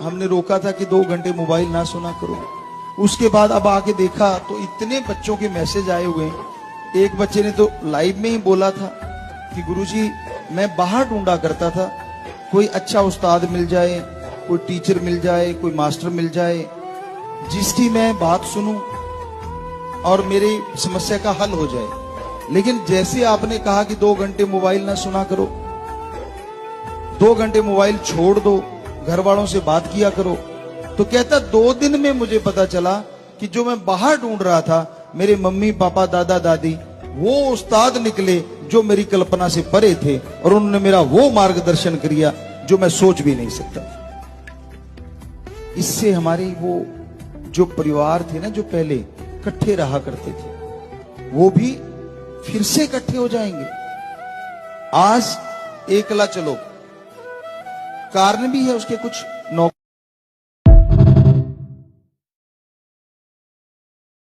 हमने रोका था कि 2 घंटे मोबाइल ना सुना करो। उसके बाद अब आके देखा तो इतने बच्चों के मैसेज आए हुए हैं। एक बच्चे ने तो लाइव में ही बोला था कि गुरुजी मैं बाहर ढूंढा करता था, कोई अच्छा उस्ताद मिल जाए, कोई टीचर मिल जाए, कोई मास्टर मिल जाए जिसकी मैं बात सुनूं और मेरी समस्या का हल हो जाए। लेकिन जैसे आपने कहा कि 2 घंटे मोबाइल ना सुना करो, 2 घंटे मोबाइल छोड़ दो, घर वालों से बात किया करो, तो कहता 2 दिन में मुझे पता चला कि जो मैं बाहर ढूंढ रहा था, मेरे मम्मी पापा दादा दादी वो उस्ताद निकले जो मेरी कल्पना से परे थे, और उन्होंने मेरा वो मार्गदर्शन किया जो मैं सोच भी नहीं सकता। इससे हमारी वो जो परिवार थे ना, जो पहले इकट्ठे रहा करते थे, वो भी फिर से इकट्ठे हो जाएंगे। आज एकला चलो, कारण भी है उसके कुछ नौकरी